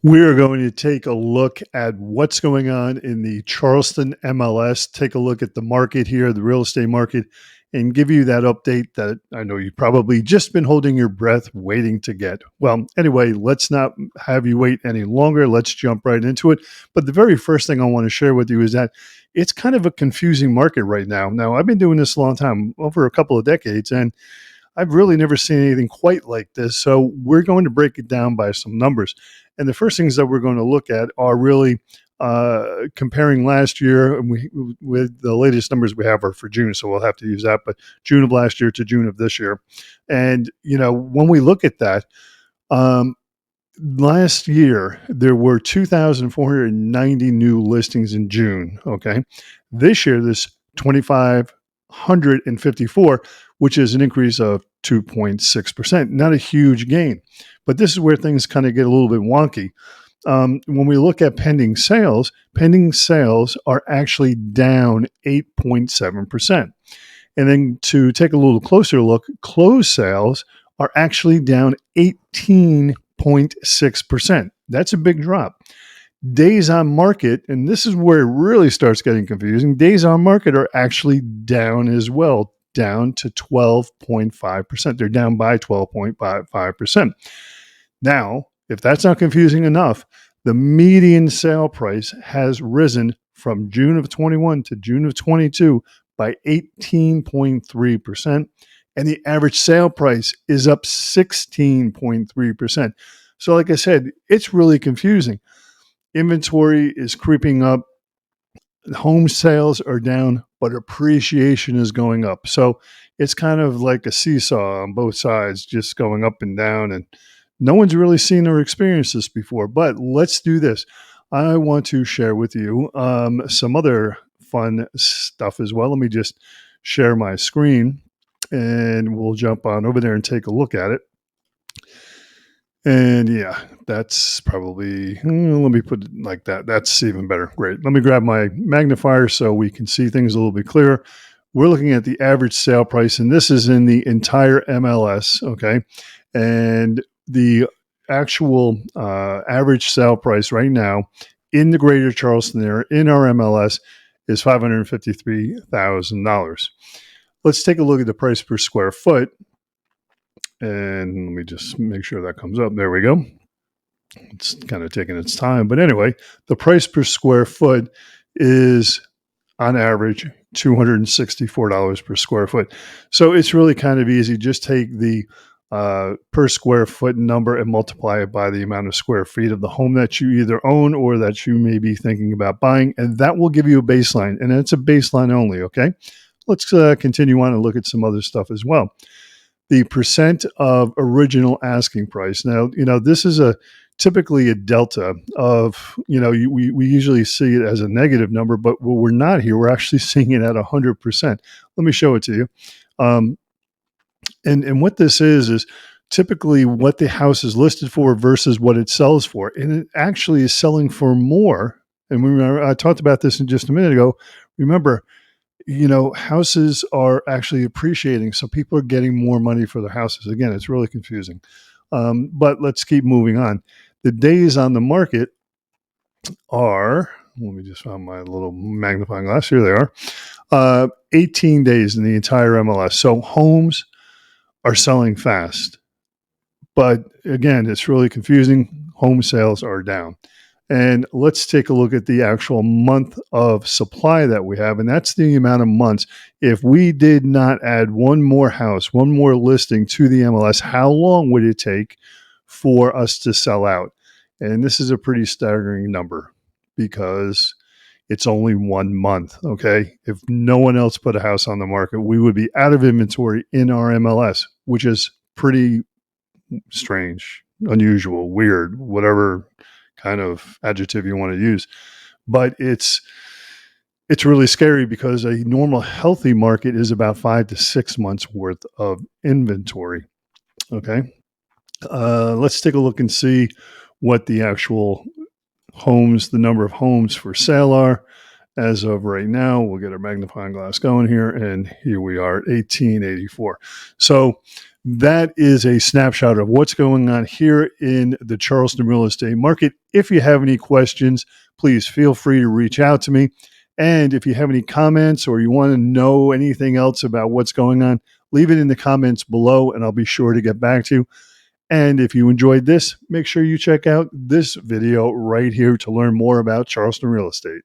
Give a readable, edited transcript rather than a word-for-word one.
We're going to take a look at what's going on in the Charleston MLS, take a look at the market here, the real estate market, and give you that update that I know you've probably just been holding your breath waiting to get. Well, anyway, let's not have you wait any longer. Let's jump right into it. But the very first thing I want to share with you is that it's kind of a confusing market right now. Now, I've been doing this a long time, over a couple of decades, and I've really never seen anything quite like this. So we're going to break it down by some numbers. And the first things that we're going to look at are really comparing last year with the latest numbers we have are for June. So we'll have to use that, but June of last year to June of this year. And, when we look at that, last year there were 2,490 new listings in June. Okay. This year, there's 2,554, which is an increase of 2.6%. Not a huge gain, but this is where things kind of get a little bit wonky. When we look at pending sales are actually down 8.7%. And then to take a little closer look, closed sales are actually down 18.6%. That's a big drop. Days on market, and this is where it really starts getting confusing, days on market are actually down as well, down to 12.5%. They're down by 12.5%. Now, if that's not confusing enough, the median sale price has risen from June of 21 to June of 22 by 18.3%, and the average sale price is up 16.3%. So like I said, it's really confusing. Inventory is creeping up. Home sales are down, but appreciation is going up. So it's kind of like a seesaw on both sides, just going up and down. And no one's really seen or experienced this before. But let's do this. I want to share with you some other fun stuff as well. Let me just share my screen and we'll jump on over there and take a look at it. And yeah, that's probably, let me put it like that. That's even better. Great. Let me grab my magnifier so we can see things a little bit clearer. We're looking at the average sale price, and this is in the entire MLS, okay? And the actual average sale price right now in the greater Charleston area, in our MLS, is $553,000. Let's take a look at the price per square foot. And let me just make sure that comes up. There we go. It's kind of taking its time. But anyway, the price per square foot is on average $264 per square foot. So it's really kind of easy. Just take the per square foot number and multiply it by the amount of square feet of the home that you either own or that you may be thinking about buying. And that will give you a baseline. And it's a baseline only. Okay. Let's continue on and look at some other stuff as well. The percent of original asking price. Now, this is typically a delta of, we usually see it as a negative number, but we're not here. We're actually seeing it at 100%. Let me show it to you. And what this is typically what the house is listed for versus what it sells for. And it actually is selling for more. And remember, I talked about this in just a minute ago. Remember, houses are actually appreciating. So people are getting more money for their houses. Again, it's really confusing. But let's keep moving on. The days on the market are, let me just find my little magnifying glass. Here they are. 18 days in the entire MLS. So homes are selling fast. But again, it's really confusing. Home sales are down. And let's take a look at the actual month of supply that we have. And that's the amount of months. If we did not add one more house, one more listing to the MLS, how long would it take for us to sell out? And this is a pretty staggering number because it's only 1 month. Okay. If no one else put a house on the market, we would be out of inventory in our MLS, which is pretty strange, unusual, weird, whatever kind of adjective you want to use. But it's really scary because a normal healthy market is about 5 to 6 months worth of inventory. Okay. Let's take a look and see what the actual homes, the number of homes for sale are. as of right now. We'll get our magnifying glass going here, and here we are at 1884. So that is a snapshot of what's going on here in the Charleston real estate market. If you have any questions, please feel free to reach out to me. And if you have any comments or you want to know anything else about what's going on, leave it in the comments below and I'll be sure to get back to you. And if you enjoyed this, make sure you check out this video right here to learn more about Charleston real estate.